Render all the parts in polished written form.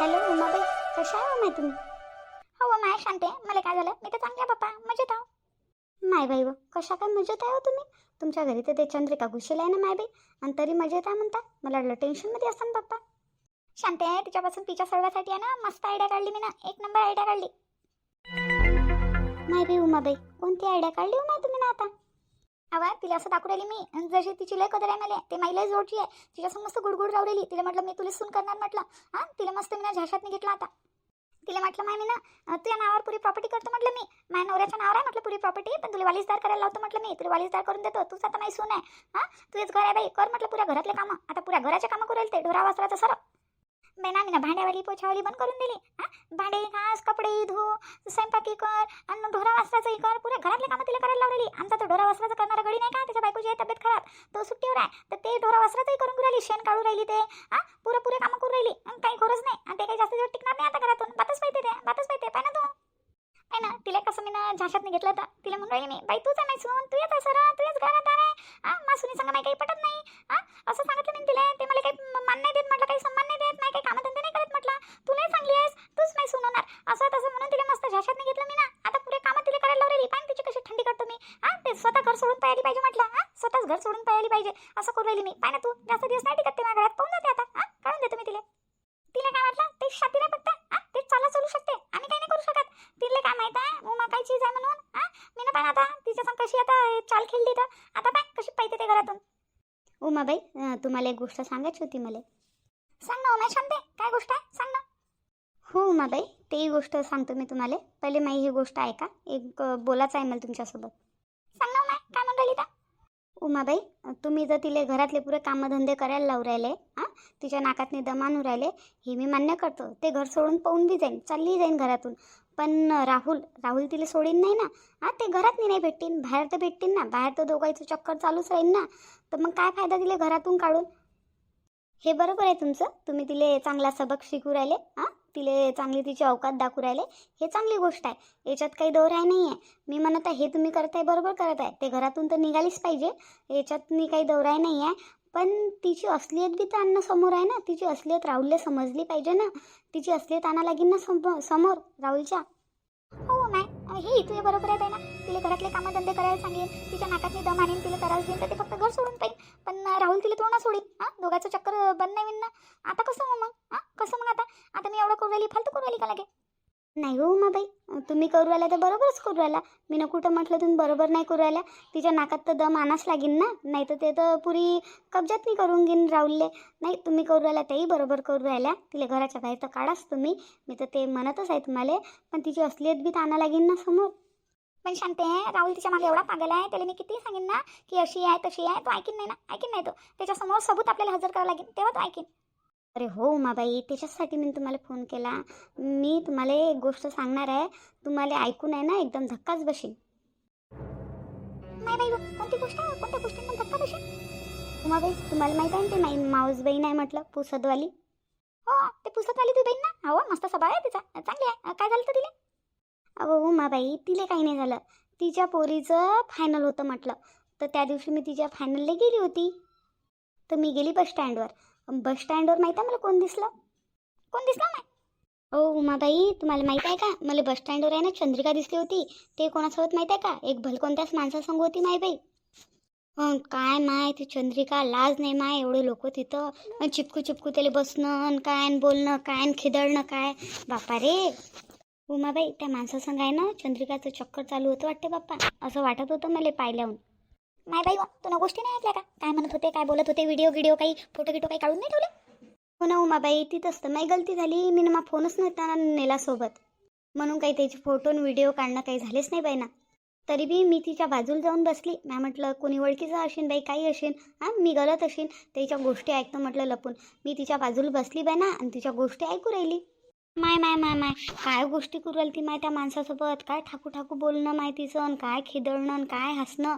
Hello Umabai, कशा आहे माय तुम्ही? हो माय शांत आहे. मला काय झालं? मी तर चांगल्या बाप्पा मजेत आहो. माय बाई व कशा काय मजेत आहे हो तुम्ही? तुमच्या घरी तर ते चंद्रिका घुसेल आहे ना माय बाई, आणि तरी मजेत आहे म्हणता. मला वाटलं टेन्शनमध्ये असता ना बाप्पा. शांत आहे. तिच्यापासून पिच्या सोडवासाठी आहे ना मस्त आयडिया काढली मी ना, एक नंबर आयडिया काढली. माय बाई उमाबाई, कोणती आयडिया काढली हो माय तुम्ही ना आता? अवा तिला असं दाखवू राहिली मी जशी तिची लय कदर आहे. मला ते माईला जोडची आहे. तिच्यासमोर मस्त गुडगुड राहू राहिली. तिला म्हटलं मी तुला सून करणार म्हटलं. हां तिला मस्त मी ना झाशातनी घेतला आता. तिला म्हटलं माय मी ना तुझ्या नावावर पुरी प्रॉपर्टी करतो म्हटलं. मी माझ्या नवऱ्याच्या नावावर आहे म्हटलं पुरी प्रॉपर्टी, पण तुला वालिसदार करायला लावतो म्हटलं. मी तुला वालिसदार करून देतो. तूच आता माझी सून आहे. हां तुझेच घर आहे बाई, कर म्हटलं पुऱ्या घरातले कामं. आता पुऱ्या घराचे कामं करेल ते ढोरा वासराचं सरळ. बेना मी ना भांड्यावाली पोछावाली बंद करून दिली. हां भांडे घास कपडे धु स्वयंपाकी कर आणि ढोरा वासराचंही कर. पुऱ्या घरातले कामं तिला करायला लावलेली. आमचा तो ढोरा वासराचं करणारा गडी नाही का, त्याच्या बायकोची आहे तब्येत खराब, तो सुट्टीवर आहे, तर ते ढोरा वासराचंही करून राहिली. शेण काढू राहिली ते. हां पुरे कामं करून राहिली. काही गरज नाही. आणि ते काही जास्त दिवस टिकणार नाही आता घरातून. बातच पाहिजे पाय ना तू. आहे ना तिला कसं मी ना झाशातने घेतलं तर तिला म्हणून राहिली मी, बाई तूच आहे सून, तू येत आहे सर, तू येच घरात आहे. मा सुनी संग काही पटत नाही. असं सांगितलं मी तिला. ते मला काही मान नाही देत म्हटलं, काही सन्मान नाही देत, नाही काही कामधंदे नाही करत म्हटलं. तू नाही चांगली आहेस, तूच नाही सून होणार. असं तसं म्हणून तिला मस्त झाशातने घेतलं मी ना. आता पुरे कामं तिला करायला लावलेली. पाहिजे तिची कशी थंडी करतो मी. ते स्वतः घर सोडून पाहिली पाहिजे म्हटलं. स्वतःच घर सोडून पाहिली पाहिजे असं करू राहिली मी. पाय ना तू जास्त दिवस नाही टिकत ते माझ्या घरात. पाहून जाते आता. काढून देतो मी तिला. तिला काय वाटलं ते शाती नाही फक्त. ते चाला चालू शकते, आम्ही काही नाही करू शकत. तिला काय माहित आहे उमा काय चीज आहे म्हणून. मी ना पाय आता तिच्या संग कशी आता चाल खेळली तर आता पाय कशी पाहिजे ते घरातून. उमाबाई, तुम्हाला एक गोष्ट सांगायची होती मला. सांग ना उमा शांते, काय गोष्ट आहे सांग ना. हो उमाबाई, तेही गोष्ट सांगतो मी तुम्हाला. पहिले माझी ही गोष्ट ऐका. एक बोलायचं आहे मला तुमच्यासोबत. सांग ना उमा, काय म्हणून राहिली तर. उमाबाई, तुम्ही जर तिले घरातले पुरे कामधंदे करायला लावू राहिले, तिच्या नाकातनी दम आणू राहिले, हे मी मान्य करतो. ते घर सोडून पाहून बी जाईन, चालली जाईन घरातून. पण राहुल तिला सोडीन नाही ना. ते घरात नाही भेटतीन, बाहेर तर भेटतीन ना. बाहेर तर दोघांचं चक्कर चालूच राहील ना. तर मग काय फायदा तिला घरातून काढून. हे बरोबर आहे तुमचं. तुम्ही तिले चांगला सबक शिकू राहिले. तिले चांगली तिची अवकात दाखवू राहिले, हे चांगली गोष्ट आहे. याच्यात काही दोराय नाही आहे. मी म्हणत आहे हे तुम्ही करताय बरोबर करत आहे. ते घरातून तर निघालीच पाहिजे, याच्यात मी काही दोराय नाही आहे. पण तिची असलियत बी तर आणणं समोर आहे ना. तिची असलियत राहुलला समजली पाहिजे ना. तिची असलियत आणा लागेल ना समोर राहुलच्या. हो नाही हे तुझे बरोबर आहे ना. तिला घरातले कामधंदे करायला सांगेन, तिच्या नाकातली दम आणीन, तिला करायला देईन, तर ते फक्त घर सोडून पाहिजे. पण राहुल तिला तोडणं सोडीन. दोघांचं चक्कर बंद नाही होईन ना. आता कसं मग कसं मग आता मी एवढं करू राहिली, फालतू करू राहिली का लागे. नाही हो उमाबाई, तुम्ही करू राहिला तर बरोबरच करू राहिला. मी ना कुठं म्हटलं तुम्ही बरोबर नाही करू राहिला. तिच्या नाकात तर दम आणाच लागेल ना, नाही तर ते तर पुरी कब्जात मी करून घेईन राहुलले. नाही तुम्ही करू राहिला तेही बरोबर करू राहिल्या. तिला घराच्या बाहेर तर काढाच तुम्ही, मी तर ते म्हणतच आहे तुम्हाला. पण तिची असलियत बी तर आणा लागेल ना समोर. पण शांते राहुल तिच्या मागे एवढा पागल आहे. त्याला मी किती सांगेन ना की अशी आहे तशी आहे, तो ऐकीन नाही ना. ऐकीन नाही तो. त्याच्यासमोर सबूत आपल्याला हजर करावं लागेल, तेव्हा तो ऐकीन. अरे हो उमाबाई, त्याच्याचसाठी मी तुम्हाला फोन केला. मी तुम्हाला एक गोष्ट सांगणार आहे, तुम्हाला ऐकून आहे ना एकदम धक्काच बसेल. नाही बाई, कोणती गोष्ट आहे, कोणत्या गोष्टींना धक्का बसेल. उमाबाई तुम्हाला माहित आहे ना, ते माई माऊस बहीण आहे म्हटलं, पुसदवाली. हो ते पुसदवाली तुझी बहीण ना. हो मस्त स्वभाव आहे तिचा, चांगली आहे. काय झालं तर तिला. अहो उमाबाई, तिला काही नाही झालं. तिच्या पोरीचं फायनल होतं म्हटलं, तर त्या दिवशी मी तिच्या फायनलला गेली होती. तर मी गेली बस स्टँडवर माहिती आहे मला कोण दिसलं. कोण दिसलं नाही. हो उमाबाई, तुम्हाला माहित आहे का, मला बस स्टँडवर आहे ना चंद्रिका दिसली होती. ते कोणासोबत माहित आहे का, एक भलकोणत्याच माणसासंग होती माय बाई. काय माय ती चंद्रिका, लाज नाही माय, एवढे लोक तिथं चिपकू त्याला बसणं काय बोलणं काय खिदळणं काय. बापा रे उमाबाई, त्या माणसासंग आहे ना चंद्रिकाचं चक्कर चालू होतं वाटते बाप्पा. असं वाटत होतं मला पाहिल्याहून. नाही बाई तुला गोष्टी नाही ऐकल्या का, काय म्हणत होते काय बोलत होते, व्हिडिओ काही फोटो काही काढून नाही ठेवले. हो ना उमाबाई, तिथंच तर माझी गलती झाली. मी ना फोनच नव्हता नेला सोबत, म्हणून काही त्याची फोटो आणि व्हिडिओ काढणं काही झालेच नाही बाई ना. तरी बी मी तिच्या बाजूला जाऊन बसली. मी म्हटलं कोणी ओळखीचं असेल बाई, काही असेल, मी गलत असेल, त्याच्या गोष्टी ऐकतो म्हटलं लपून. मी तिच्या बाजूला बसली बाई ना, आणि तिच्या गोष्टी ऐकू राहिली. माय काय गोष्टी करू राहिली ती माय त्या माणसासोबत. काय ठाकू बोलणं माहितीचं, काय खिदळणं काय हसणं.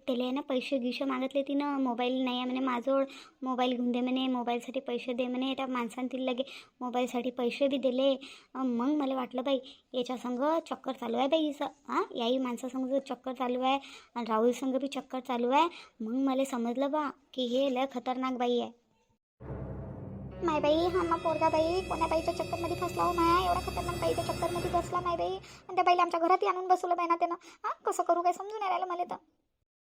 त्याला ना पैसे गिशे मागितले तिनं. मोबाईल नाही आहे म्हणे माझोळ, मोबाईल घेऊन दे म्हणे, मोबाईलसाठी पैसे दे म्हणे. त्या माणसाने तिला लगे मोबाईलसाठी पैसे बी दिले. मग मला वाटलं बाई याच्यासंग चक्कर चालू आहे बाई हिचं. याही माणसासंग चक्कर चालू आहे, आणि राहुल संग बी चक्कर चालू आहे. मग मला समजलं बा की हे लय खतरनाक बाई आहे. माय बाई हा मग पोरगा बाई कोण्या बाईच्या चक्करमध्ये फसला हो माया, एवढा खतरनाक बाईच्या चक्करमध्ये फसला माय बाई. आणि त्या बाईला आमच्या घरातही आणून बसवलं बाई ना त्यानं. हां कसं करू काय समजून नाही राहिलं मला तर.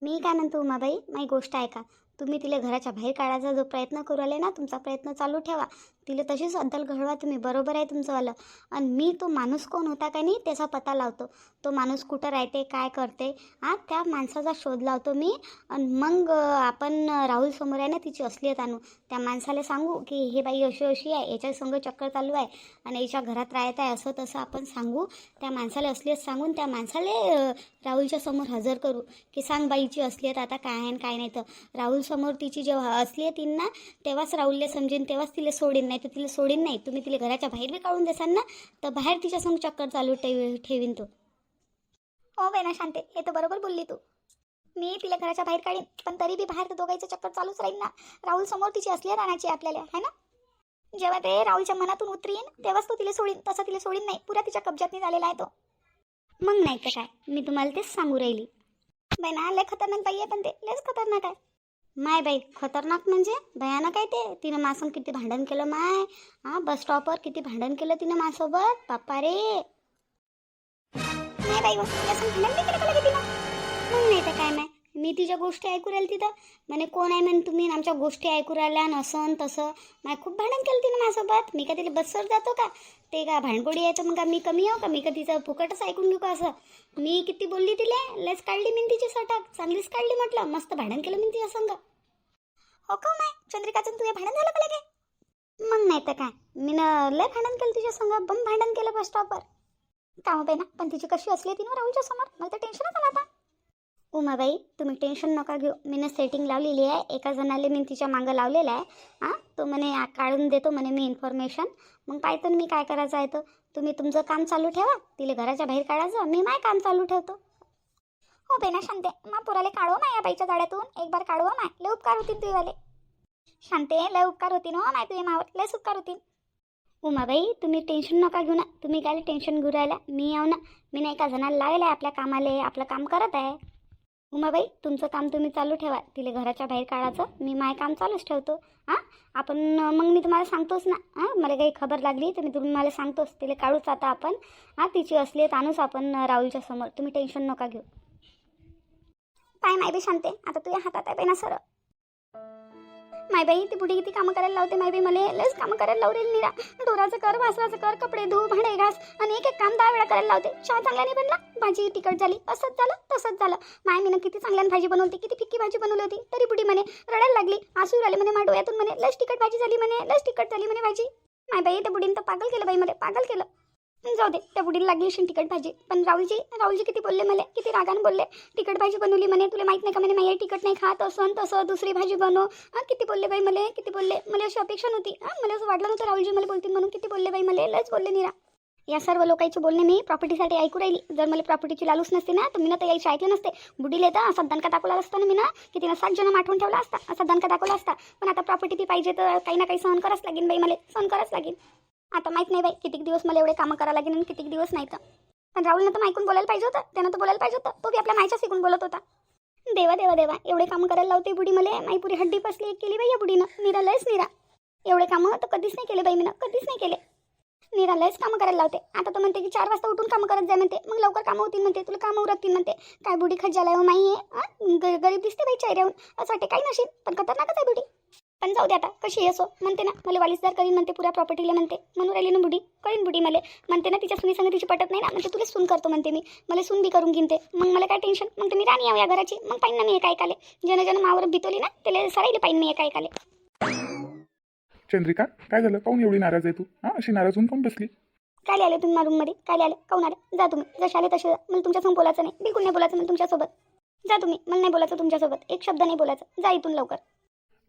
मी काय म्हणतो उमाबाई, माझी गोष्ट ऐका. तुम्ही तिला घराच्या बाहेर काढायचा जो प्रयत्न करू आले ना, तुमचा प्रयत्न चालू ठेवा. तिला तशीच अद्दल घडवा तुम्ही, बरोबर आहे तुमचंवालं. आणि मी तो माणूस कोण होता का नाही त्याचा पत्ता लावतो. तो माणूस कुठं राहते, काय करते, हां त्या माणसाचा शोध लावतो मी. आणि मग आपण राहुल समोर आहे ना तिची असलियत आणू. त्या माणसाला सांगू की हे बाई अशी अशी आहे, याच्या संग चक्कर चालू आहे आणि याच्या घरात राहत आहे, असं तसं आपण सांगू. त्या माणसाला असलियत सांगून त्या माणसाला राहुलच्या समोर हजर करू की सांग बाईची असलियत आता काय आहे आणि काय नाही. तर राहुल समोर तिची जेव्हा असलियत येईन ना तेव्हाच राहुलला समजेन, तेव्हाच तिला सोडीन, नाही तर तिला सोडीन नाही. तुम्ही तिला घराच्या बाहेर बी काढून देसाल ना तर बाहेर तिच्या संग चक्कर चालू ठेवीन तो. हो बेना शांते, हे तर बरोबर बोलली तू. मी तिला घराच्या बाहेर काढीन, पण तरी बी बाहेर तर दोघांचं चक्कर चालूच राहील ना. राहुल समोर तिची असलियत आणायची आपल्याला, है ना. जेव्हा ते राहुलच्या मनातून उतरीन तेव्हाच तो तिला सोडीन, तसं तिला सोडीन नाही. पुरा तिच्या कब्जात नाही झालेला आहे तो. मग नाही तर काय, मी तुम्हाला तेच सांगू राहिली. बेना लय खतरनाक बाई आहे, पण ते लयच खतरनाक आहे. माय बाई खतरनाक म्हणजे भयानक आहे ते. तिनं माझं किती भांडण केलं माय. हां बस स्टॉपवर किती भांडण केलं तिनं माझ्यासोबत, बाप्पा रे. नाही बाई भांडण नाही केलं का तिनं. मग नाही तर काय नाही, मी तिच्या गोष्टी ऐकू राहिली तिथं. म्हणे कोण आहे म्हणे तुम्ही आमच्या गोष्टी ऐकू राहिल्या नसन तसं. माय खूप भांडण केलं तिनं माझ्यासोबत. मी का तिला बसवर जातो का, ते का भांडगोडी आहे तर मग का मी कमी हो का, मी का तिचं फुकटच ऐकून घेऊ का असं. मी किती बोलली तिला, लस काढली मी तिची सटक, चांगलीच काढली म्हटलं. मस्त भांडण केलं मी तिच्या संग. हो का नाही चंद्रिकाचं तुझे भांडण झालं का लगे. मग नाही तर काय, मी लय भांडण केलं तिच्या संग, बम भांडण केलं बस स्टॉपवर. का हो ना, पण तिची कशी असली ती ना राहुलच्या समोर, मला तर टेन्शनच आलं आता. उमाबाई तुम्ही टेन्शन नका घेऊ, मी सेटिंग लावलेली आहे. एका जणाला मी तिच्या मागं लावलेलं आहे. हां तो म्हणे काढून देतो म्हणे मी इन्फॉर्मेशन. मग पाहतो मी काय करायचं आहे तर. तुम्ही तुमचं काम चालू ठेवा, तिला घराच्या बाहेर काढायचं, मी माय काम चालू ठेवतो. हो बेना शांते, मग पुराले काढवा माय या बाईच्या जाड्यातून, एक बार काढवा माय, लय उपकार होतील तुझेवाले. शांते लय उपकार होतील हो माय तुझे मावर, लयच उपकार होतील. उमाबाई तुम्ही टेन्शन नका घेऊ ना, तुम्ही काय टेन्शन घेऊ राहिला. मी येऊ ना, मी नाही एका जणाला लावेल आहे आपल्या कामाला, आपलं काम करत आहे. उमाबाई तुमचं काम तुम्ही चालू ठेवा, तिला घराच्या बाहेर काढायचं, मी माय काम चालूच ठेवतो. हां आपण मग मी तुम्हाला सांगतोच ना. हां मला काही खबर लागली तर मी तुम्हाला सांगतोच, तिला काढूच आता आपण. हां तिची असलियत आणूच आपण राहुलच्या समोर, तुम्ही टेन्शन नका घेऊ. पाय माय बी शांते, आता तुझ्या हातात आहे बेना सर. माय बाई ती बुढी किती कामं करायला लावते माय बाई, मला लस कामं करायला लावलेली निरा. ढोराचं कर, वासराचं कर, कपडे धु, भांडे घास आणि एक एक काम 10 वेळा करायला लावते. चहा चांगला नाही बनला, भाजी तिखट झाली, असंच झालं तसंच झालं. माय मीनं किती चांगल्यानं भाजी बनवली, किती फिक्की भाजी बनवली होती, तरी बुढी म्हणे रडायला लागली, आसू राहिले म्हणे माझ्या डोळ्यातून, म्हणे लस तिखट भाजी झाली, म्हणे लस तिखट झाली म्हणे भाजी. माय बाई त्या बुढीनं तर पागल केलं बाई, मला पागल केलं. जाऊ दे, त्या बुडीला लागली असेल तिखट भाजी. पण राहुलजी किती बोलले मला, किती रागानं बोलले. तिखट भाजी बनवली म्हणे, तुला माहित नाही का म्हणे माझी तिखट नाही खात, असं तसं दुसरी भाजी बनव. किती बोलले बाई मला, किती बोलले. मला अशी अपेक्षा नव्हती. मला असं वाटलं नव्हतं राहुलजी मला बोलतील म्हणून. किती बोलले बाई मला, लयच बोलले निरा. या सर्व लोकांचे बोलणे मी प्रॉपर्टीसाठी ऐकू राहिली. जर मला प्रॉपर्टीची लालूच नसते ना तर मी तर यायची ऐकलं नसते. बुडीला येतं असा दणका दाखवला असता ना मी ना, की तिनं 7 जण आठवून ठेवला असता, असा दणका दाखवला असता. पण आता प्रॉपर्टी ती पाहिजे तर काही ना काही सहन करावंच लागेल बाई, मला सहन करावंच लागेल. आता माहीत नाही बाई कितीक दिवस मला एवढे कामं करायला लागेल आणि कितीक दिवस नाही तर. पण राहुलनं तर ऐकून बोलायला पाहिजे होतं, त्यानं तर बोलायला पाहिजे होतं. तो बी आपल्या मायच्या शिकून बोलत होता. देवा देवा देवा एवढे कामं करायला लावते बुडी मला. माई पुरी हड्डी पसली केली बाई या बुडीनं. निरा लयच निरा एवढे कामं तर कधीच नाही केले बाई मीनं, कधीच नाही केले. निरा लयच कामं करायला लावते. आता तर म्हणते की 4 वाजता उठून कामं करत जाय म्हणते, मग लवकर कामं होतील म्हणते, तुला कामं उरकतील म्हणते. काय बुडी खज्जाला हो माई आहे. गरीब दिसते बाई चेहऱ्याहून, असं वाटते काही नशील पण खतरनाकच आहे बुडी. पण जाऊ दे आता, कशी असो म्हणते ना, मला वालिसदार करीन म्हणते पुऱ्या प्रॉपर्टीला म्हणते. म्हणून राहिली ना बुडी, करीन बुडी मला म्हणते ना. तिच्या सुनी संग तिची पटत नाही ना, म्हणजे तुला सून करतो म्हणते मी, मला सून बी करून घेते. मग मला काय टेन्शन, मग मी राणी या घराची. मग पाहिन ना मी एका ऐकाले, जन मावर बितवली ना त्याला सरायला पाहिन मी एका ऐकाले. चंद्रिका काय झालं, काऊन एवढी नाराज आहे तू? अशी नाराज होऊन पण बसली. काय आले तुम्ही माझ्या रूममध्ये, काय आले, काऊन आले? जा तुम्ही, जसे आले तसे. मला तुमच्यासमोर बोलायचं नाही, बिलकुल नाही बोलायचं मला तुमच्यासोबत. जा तुम्ही, मला नाही बोलायचं तुमच्यासोबत, एक शब्द नाही बोलायचं. जा इथून लवकर.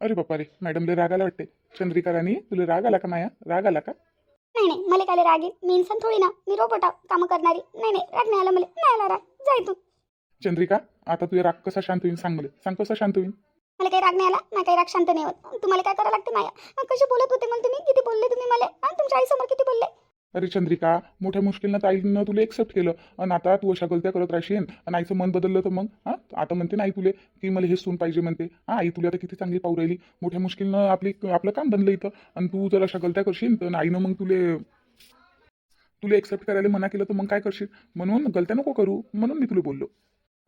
अरे बापा रे, मॅडमला राग आला वाटते. चंद्रिका राणी तुला राग आला का माया, राग आला का? नाही नाही मला काय राग येईल, मी इन्सान थोडी ना, मी रोबोट कामं करणारी. नाही नाही राग नाही आला मला, नाही आला राग. जा इथून. चंद्रिका आता तुझा राग कसा शांत होईल सांग, मला सांग कसा शांत होईल. मला काही राग नाही आला, नाही काही राग शांत नाही होत. तुम्हाला काय करायला लागते माया? कशी बोलत होते मला तुम्ही, किती बोलले तुम्ही मला. तुमच्या आईसमोर किती बोलले. अरे चंद्रिका, मोठ्या मुश्किलनं ताईनं तुला एक्सेप्ट केलं आणि आता तू अशा गलत्या करत राहशील आणि आईचं मन बदललं तर मग हा आता म्हणते नाही तुले की मला हे सून पाहिजे म्हणते. हा आई तुला आता किती चांगली पाहू राहिली. मोठ्या मुश्किलनं आपलं काम बनलं इथं आणि तू जर अशा गलत्या करशील तर आईनं मग तुला एक्सेप्ट करायला मना केलं तर मग काय करशील. म्हणून गलत्या नको करू म्हणून मी तुला बोललो.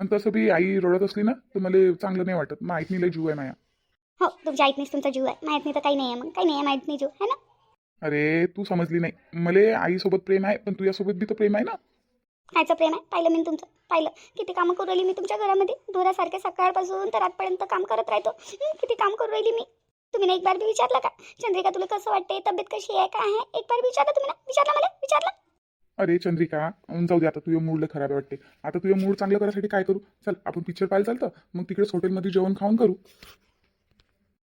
आणि तसं बी आई रडत असली ना तर मला चांगलं नाही वाटत. मग आईनी लय जीव आहे माया. हो तुमच्या ऐकणीच तुमचा जीव आहे, माहीत नाही तर काही नाही आहे, मग काही नाही आहे माहीत नाही जीव है ना. अरे तू समजली नाही. मले आईसोबत प्रेम आहे पण तुझ्यासोबत बी तर प्रेम आहे ना. कायचं प्रेम आहे, पाहिलं मी तुमचं, पाहिलं किती कामं करू राहिली मी तुमच्या घरामध्ये. ढोरासारखे सकाळपासून तर रातपर्यंत काम करत राहतो. किती काम करू राहिली मी. तुम्ही ना एक बार बी विचारला का चंद्रिका तुला कसं वाटते, तब्येत कशी आहे काय आहे, एक बार विचारलं तुम्ही ना, विचारलं मला, विचारलं. अरे चंद्रिका, जाऊ दे आता. तुझं मूड खराब आहे वाटते. आता तुझं मूड चांगलं करायसाठी काय करू, चल आपण पिक्चर पाहायला चालतं. मग तिकडेच हॉटेलमध्ये जेवण खाऊन करू.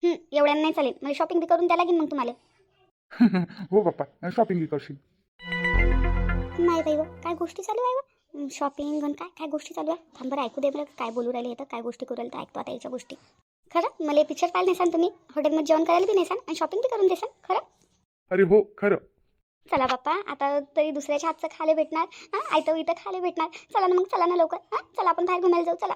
एवढ्या नाही चालेल, मला शॉपिंग बी करून द्या लागेल मग तुम्हाला. हो बाप्पा, शॉपिंग करशील. नाही बाई काय गोष्टी चालू आहे शॉपिंग आणि काय काय गोष्टी चालू आहे. थांब बरं ऐकू दे बरं, काय बोलू राहिले तर काय गोष्टी करू राहिले तर ऐकतो आता याच्या गोष्टी. खरं मला पिक्चर पाहायला नेसान तुम्ही, हॉटेलमध्ये जेवण करायला बी नेसान आणि शॉपिंग बी करून देसान खरं. अरे हो खरं. चला बाप्पा, आता तरी दुसऱ्याच्या हातचं खायला भेटणार. हां आयतं इथं खायला भेटणार. चला ना मग, चला ना लवकर. हां चला आपण बाहेर घुमायला जाऊ, चला.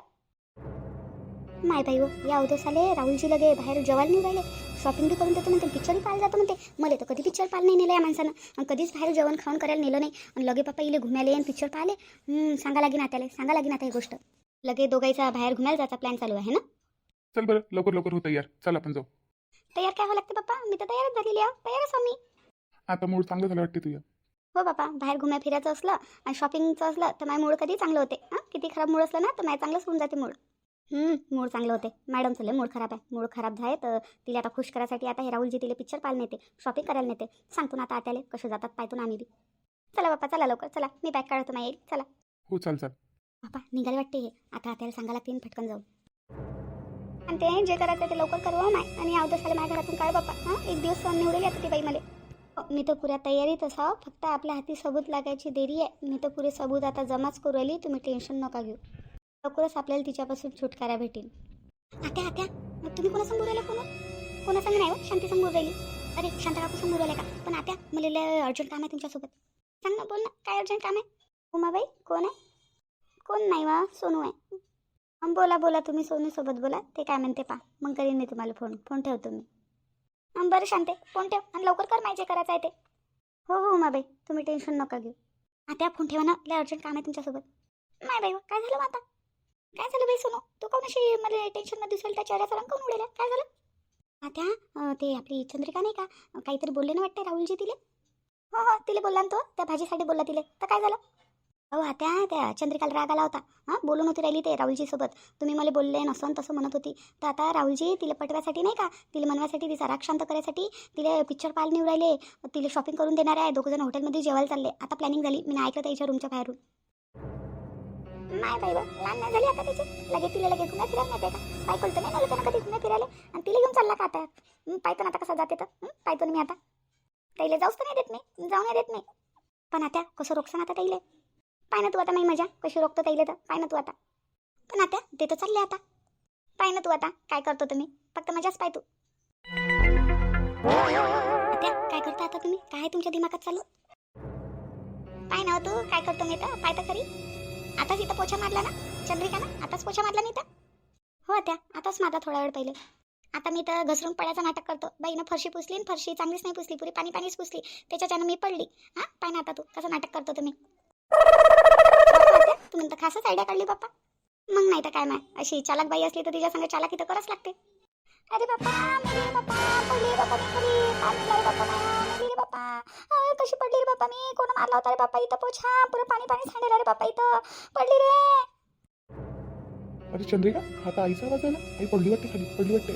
माय बाई या उद्या आले राहुलजी लगे बाहेर जेवायला नाही राहिले. शॉपिंग बी करून देतो म्हणते, पिक्चरही पाहायला जातो म्हणते. मला तर कधी पिक्चर पाहायला नाही नेलं या माणसानं आणि कधीच बाहेर जेवण खाऊन करायला नेलं नाही. आणि लगे पप्पा इले घुमायला आणि पिक्चर पाहिले. सांगा लागेन आत्याला, सांगा लागेन आता ही गोष्ट. लगे दोघांचा बाहेर घुमायला जायचा प्लॅन चालू आहे ना. चल बरं लवकर लवकर हो तयार, चल आपण जाऊ. तयार काय हो लागते पप्पा, मी तर तयारच झालेली आहे, तयारच हो मी. आता मूड चांगलं झालं वाटते तुझं. हो बापा, बाहेर घुम्या फिरायचं असलं आणि शॉपिंगचं असलं तर माझं मूड कधी चांगलं होते. किती खराब मूड असलं ना तर माझं चांगलंच होऊन जाते मूड. मूड चांगलं होते. मॅडम चले मूड खराब आहे, मूड खराब झाले तर तिला आता खुश करायसाठी आता हे राहुलजी तिला पिक्चर पाहायला नेते, शॉपिंग करायला नेते. सांगतो ना आता आत्याले कसे जातात पाहतो ना आम्ही बी. चला बापा चला लवकर, चला मी बॅग काढतो माझी, चला. हो चाल चाल. बापा निघाले वाटते हे, आता आत्याला सांगा लागते फटकन जाऊन. आणि ते जे करायचं ते लवकर करू माय. आणि अवदशाला माझ्या घरातून काढ बापा. एक दिवस निवडेल आता ती बाई मला. मी तर पुऱ्या तयारीत असावं, फक्त आपल्या हाती सबूत लागायची देरी आहे. मी तर पुरे सबूत आता जमाच करू राहिली, तुम्ही टेन्शन नका घेऊ. लवकरच आपल्याला तिच्यापासून छुटकारा भेटेल. आत्या आत्या तुम्ही कोणासमोर राहिला, कोणासंग नाही हो, शांती समोर राहिली. अरे शांता काकू समोर राहिला का. पण आत्या मला अर्जंट काम आहे तुमच्यासोबत. सांग ना, बोल ना, काय अर्जंट काम आहे. उमाबाई कोण आहे. कोण नाही वा सोनू आहे. बोला बोला तुम्ही सोनूसोबत बोला, ते काय म्हणते पा, मग करीन मी तुम्हाला फोन ठेवतो मी. बरं शांते फोन ठेव आणि लवकर कर, माहिती करायचं आहे ते. हो हो उमाबाई तुम्ही टेन्शन नका घेऊ. आता फोन ठेवा ना, लय अर्जंट काम आहे तुमच्यासोबत. नाही बाई काय झालं आता, काय झालं बाई सोनू, तू कोण अशी मला टेन्शनमध्ये दिसेल, त्या चेहऱ्याचा रंग कोण उडेला, काय झालं. आता ते आपली चंद्रिका नाही का, काहीतरी बोलले ना वाटते राहुलजी तिले. हो हो तिला बोलला ना तो, त्या भाजीसाठी बोलला तिले, तर काय झालं. अहो आत्या त्या चंद्रिकाला राग आला होता. बोलून होती राहिली ते राहुलजी सोबत, तुम्ही मला बोलले नसन तसं म्हणत होती. तर आता राहुलजी तिला पटवायसाठी नाही का, तिला मनवासाठी, तिचा राग शांत करायसाठी तिला पिक्चर पाहायला नेऊ राहिले, तिला शॉपिंग करून देणार आहे. दोघं जण हॉटेलमध्ये जेवायला चालले. आता प्लॅनिंग झाली, मी ऐकलं त्याच्या रूमच्या बाहेरून. नाही बाई लहान नाही झाली आता त्याची, लगे तिला लगे घुम्या फिरायला नाही का, बायकोल तर नाही मला त्यांना कधी घुम्या फिरायला. आणि तिला घेऊन चालला का आता, पाहतो ना आता कसं जाते तर, पाहतो ना मी आता. ताईला जाऊच तर नाही देत मी, जाऊ नाही देत मी. पण आता कसं रोखसान आता ताईले, पाय ना तू आता, मी मजा कशी रोखतो ताईले तर, पाय ना तू आता. पण आता ते तर चालले आता, पाय ना तू आता काय करतो तुम्ही, फक्त मजाच पाय तू. आता काय करता आता तुम्ही, काय तुमच्या दिमागात चालू, पाय ना तू काय करतो मी तर, पाय तर खरी. आताच इथं पोछा मारला ना चंद्रिका ना, आताच पोछा मारला मी तर. हो त्या आताच मारला थोडा वेळ पहिले. आता मी तर घसरून पडायचं नाटक करतो. बाईनं फरशी पुसली आणि फरशी चांगलीच नाही पुसली, पुरी पाणी पाणीच पुसली, त्याच्याच्यानं मी पडली. पाय ना आता तू कसं नाटक करतो तुम्ही. तुम्ही तर खासच आयडिया काढली बाप्पा. मग नाही तर काय माय, अशी चालाक बाई असली तर तिच्या संग चालाकी तर करावंच लागते. अरे बाप्पा मेली बाप्पा, पडली बाप्पा मी खाली, बाप्पा मेली रे बाप्पा. कशी पडली रे बाप्पा मी, कोण मारला होता रे बाप्पा इथं पोछा, पुरं पाणी पाणी सांडेल रे बाप्पा, इथं पडली रे. अरे चंद्रिका, आता आईचा आवाज आहे ना, आई पडली वाटते खाली, पडली वाटते.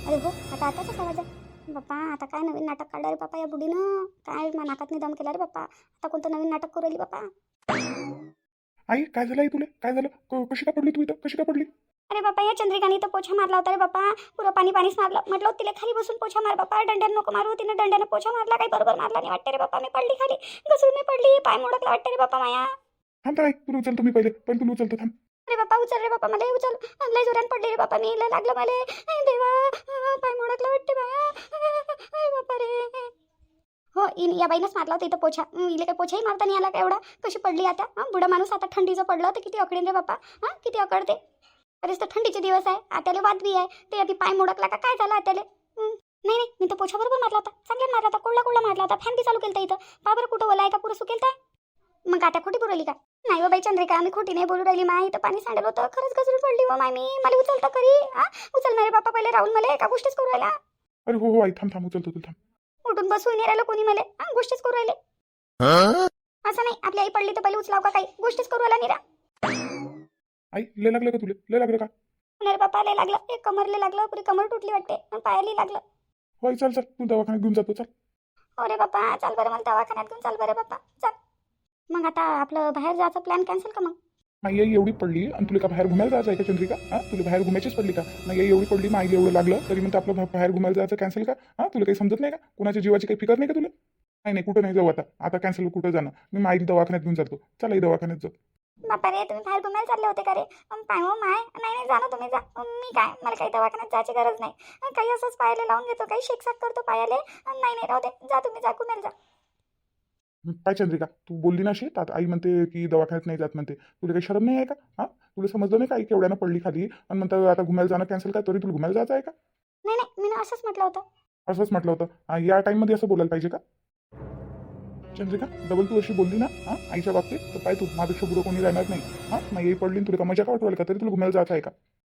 अरे हो आताच आवाज आहे बाप्पा. आता काय नवीन नाटक काढलं रे बाप्पा या बुडीनं, काय नाकात दम केला रे बाप्पा. आता कोणतं नवीन नाटक करू राहिली बाप्पा. आई काय झालं, आई तुला काय झालं, कशी का पडली तू इथं, कशी का पडली. अरे बाप्पा या चंद्रिकाने तर पोछा मारला होता रे बाप्पा, पुरं पाणी पाणीच मारलं. म्हटलं तिला खाली बसून पोछा मार बाप्पा, दंड्यानं नको मारू. तिने दंड्यानं पोछा मारला, काही बरोबर मारला नाही वाटते रे बाप्पा. मी पडली खाली, घसरून मी पडली, पाय मोडकला वाटते रे बाप्पा माया. थांब आई तुला उचलतो मी, पहिले तुला उचलतो थांब. अरे बाप्पा उचल रे बाप्पा, मला उचल, लय जोरान पडली रे बाप्पा मी, लय लागलं मला. देवा पाय मोडकला वाटते बाया, बाप्पा रे. हो या बाईनंच मारला होता इथं पोछा. इले काही पोछाही मारता नाही आला का एवढा. कशी पडली आता. बुडा माणूस आता थंडीचं पडलं तर किती अकडीन रे बापा. किती अकडते. अरेच तर थंडीचे दिवस आहे. आत्याला वाद बी आहे. ते आधी पाय मोडकला का काय झालं आत्याले. नाही नाही मी तर पोछा बरोबर मारला होता. चांगला मारला होता. कोळला मारला होता. फॅन बी चालू केलता इथं. पा बरं कुठं ओला आहे का पुरं सुकेलता. मग आता खोटी बोलली का. नाही हो बाई चंद्रिका आम्ही खोटी नाही बोलू राहिली. माय इथं पाणी सांडलं होतं. खरंच घसरून पडली हो माय. मी मला उचलता करी. उचलणारे बापा पहिले राहून मला एका गोष्टीच करू राहिला. अरे हो आई थांब उचलतो तुला थांब. उठून बसून नाही राहिलं कोणी मला. गोष्टीच करू राहिले. असं नाही आपली आई पडली तर पहिले उचलाव का काही. गोष्टीच करू राहिला निरा. आई लय लागलं का तुला. लय लागलं का. अरे बापा लय लागलं. एक कमरले लागलं. पुरी कमर तुटली वाटते. पायाला लागलं. होय चल तू दवाखान्यात घेऊन जातो चल. अरे बापा चाल बरं मला दवाखान्यात घेऊन चाल बरं बापा चल. मग आता आपलं बाहेर जायचं प्लॅन कॅन्सल का मग. आई एवढी पडली आणि तुला का बाहेर घुमायला जायचं आहे का चंद्रिका. तुला बाहेर घुमायचीच पडली का. नाही एवढी पडली माईला एवढं लागलं तरी म्हणतं आपलं बाहेर घुमायला जायचं कॅन्सल का. तुला काही समजत नाही का. कुणाच्या जीवाची काही फिकर नाही का तुला. नाही कुठं नाही जाऊ आता कॅन्सल कुठं जाणं. मी माईला दवाखान्यात घेऊन जातो. चला आई दवाखान्यात जाऊ. बापा रे तुम्ही बाहेर घुमायला चालले होते का रे. पाय हो माय. नाही जाणं तुम्ही जा. मी काय मला काही दवाखान्यात जायची गरज नाही. काही असंच पायाला लावून घेतो. काही शेकसाक करतो पायाले. नाही राहू दे. जा तुम्ही जा घुमायला जा. काय चंद्रिका तू बोलली ना शेत आता आई म्हणते की दवाखान्यात नाही जात म्हणते. तुला काही शरम नाही आहे का. तुला समजलं नाही का आई केवढ्यानं पडली खाली आणि म्हणतं आता घुमायला जाणं कॅन्सल का. तरी तुला घुमायला जायचं आहे का. नाही मी असंच म्हटलं होतं. असंच म्हटलं होतं. या टाईममध्ये असं बोलायला पाहिजे का. चंद्रिका डबल तू अशी बोलली ना आईच्या बाबतीत तर पाय तू माझ्यापेक्षा पुढं कोणी राहणार नाही. मग आई पडली तुला का मजा का वाटवायला का. तरी तुला घुमायला जायचं आहे का.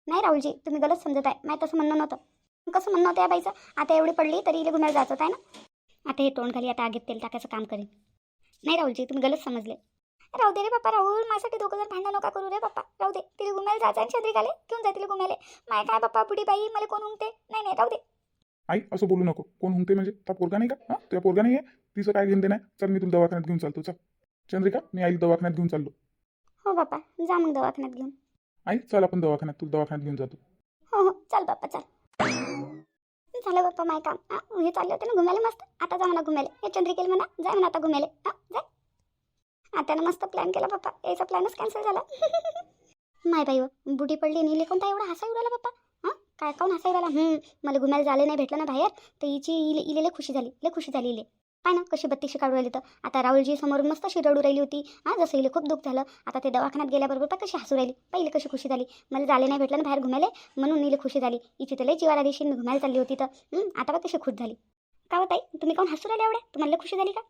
नाही राहुलजी तुम्ही गलत समजत आहे. नाही तसं म्हणणं नव्हतं. कसं म्हणणं होतं या बाईचं. आता एवढी पडली तरी इले घुमायला जायचं होतं आहे ना. आता हे तोंड खाली आता आगीत तेल टाकायचं काम करेन. नाही राहुलजी तुम्ही गलत समजले. राहू दे रे बाप्पा राहुल. माझ्यासाठी दोघं जण भांडण नका करू रे बाप्पा. राहू दे. तिला घुमायला जायचं आणि चंद्रिकाले घेऊन जाय तिला घुमायला. माय काय बाप्पा बुडी बाई मला कोण उमते. नाही राहू दे. आई असं बोलू नको. कोण हुंगते म्हणजे त्या पोरगा नाही का. तुझ्या पोरगा नाही आहे. तिचं काय घेणं नाही. चल मी तुला दवाखान्यात घेऊन चालतो. चल चंद्रिका मी आईला दवाखान्यात घेऊन चाललो. हो बाप्पा जा मग दवाखान्यात घेऊन. आई चल आपण दवाखान्यात तुला दवाखान्यात घेऊन जातो. हो चल बाप्पा चल. झालं बाप्पा माय काम. हे चालले होते ना घुमायला मस्त. आता जा म्हणा घुमायला. हे चंद्रिकेला म्हणा जाय म्हणा आता घुमायला. जाय. त्यानं मस्त प्लॅन केला बाप्पा. याचा प्लॅनच कॅन्सल झाला. माय बाई बुडी पडली नीले कोणता एवढा हसाई उराला बाप्पा. काय काऊन हसाई राहिला. मला घुमायला झाले नाही भेटलं ना बाहेर तर हिची इले लय खुशी झाली इले. पाय ना कशी बत्तीशी काढू राहिली. तर आता राहुलजी समोरून मस्त अशी रडू राहिली होती. जसं इले खूप दुःख झालं. आता ते दवाखान्यात गेल्याबरोबर पाय कशी हसू राहिली. पहिले कशी खुशी झाली. मला झाले नाही भेटलं ना बाहेर घुमायला म्हणून इले खुशी झाली. हिची तर लय जीवाला दिवशी मी घुमायला चालली होती तर आता बघ कशी खुश झाली. का हो ताई तुम्ही काऊन हसू राहिले एवढ्या. तुम्हाला खुशी झाली का.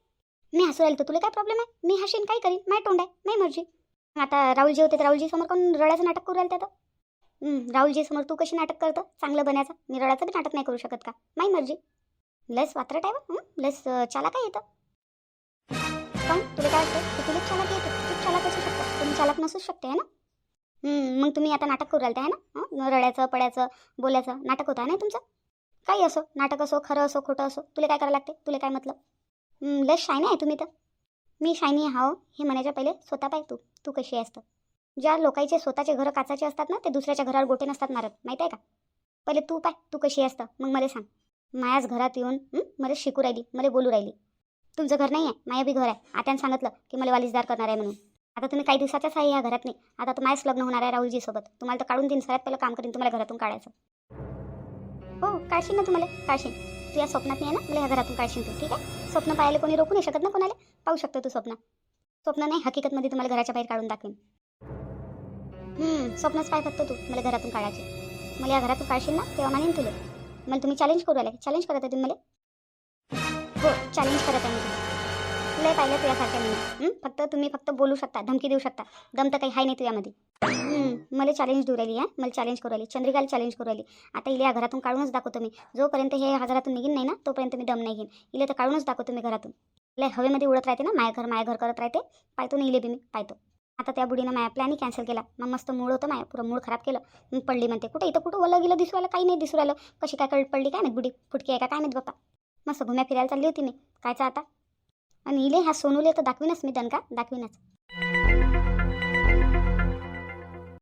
मी हसू राहिली तर तुला काय प्रॉब्लेम आहे. मी हसीन काय करीन. माय तोंड आहे माय मर्जी. आता राहुलजी होते तर राहुलजी समोर कोण रडायचं नाटक करू राहिलं तर. राहुलजी समोर तू कशी नाटक करतं चांगलं बनायचं. मी रडायचं बी नाटक नाही करू शकत का. माय मर्जी. लस वात्रट आहे लस चालाक आहे येतं. पण तुला काय वाटतं तुला चालाक येतं. तू चालाक असू शकतं. तुम्ही चालाक नसूच शकते आहे ना. मग तुम्ही आता नाटक करू राहिलं आहे ना. रडायचं पडायचं बोलायचं नाटक होतं ना तुमचं. काही असो नाटक असो खरं असो खोटं असो तुला काय करावं लागते. तुला काय मतलब. लस शायनी आहे तुम्ही तर. मी शायनी हाव हे म्हणायच्या पहिले स्वतः पाय तू कशी असतं. ज्या लोकांचे स्वतःचे घरं काचाचे असतात ना ते दुसऱ्याच्या घरावर गोटे नसतात मारत माहीत आहे का. पहिले तू पाय तू कशी असतं मग मला सांग. मायाच घरात येऊन मला शिकू राहिली मला बोलू राहिली. तुमचं घर नाही आहे माया बी घर आहे. आत्यानं सांगितलं की मला वालिसदार करणार आहे म्हणून. आता तुम्ही काही दिवसाच्याच आहे ह्या घरात नाही. आता तर माझंच लग्न होणार आहे राहुलजी सोबत. तुम्हाला तर काढून देईन. सगळ्यात पहिलं काम करीन तुम्हाला घरातून काढायचं. हो काढशील ना तुम्हाला काढशील. तू या स्वप्नात नाही आहे ना मला ह्या घरातून काढशील तू. ठीक आहे. स्वप्न पाहायला कोणी रोखू नाही शकत ना कोणाला. पाहू शकतो तू स्वप्न नाही हकीकतमध्ये तुम्हाला घराच्या बाहेर काढून दाखवेन. स्वप्नच पाय फक्त तू मला घरातून काढायचे. मला या घरातून काढशील ना तेव्हा मानेन तुला. मला तुम्ही चॅलेंज करू राहिले. चॅलेंज करत आहे तुम्ही मला. हो चॅलेंज करत आहे मी तुला. लय पाहिलं तुझ्यासारख्या मी. तुम्ही फक्त बोलू शकता धमकी देऊ शकता. दम तर काही आहे नाही तुझ्यामध्ये. मला चॅलेंज देऊ राहिली मला चॅलेंज करू राहिली. चंद्रिकाला चॅलेंज करू राहिली. आता इले या घरातून काढूनच दाखवतो मी. जोपर्यंत हे या घरातून निघीन नाही ना तोपर्यंत मी दम नाही घेईन. इले तर काढूनच दाखवतो मी घरातून. लय हवेमध्ये उडत राहते ना माया घर करत राहते. पाहतो ना इले बी मी पाहतो. आता त्या बुडीनं माया प्लॅनही कॅन्सल केला. मग मस्त मूड होतं माया पुरं मूड खराब केलं. मी पडली म्हणते कुठं इथं कुठं ओलं गेलं दिसू राहिलं काही नाही दिसू राहिलं. कशी काय पडली काय माहीत बुडी फुटकी आहे का काय माहीत बाप्पा. मस्त घुम्या फिरायला चालली होती मी कायचा आता. आणि इले हा सोनूले तर दाखवीनच मी दणका दाखवीनच.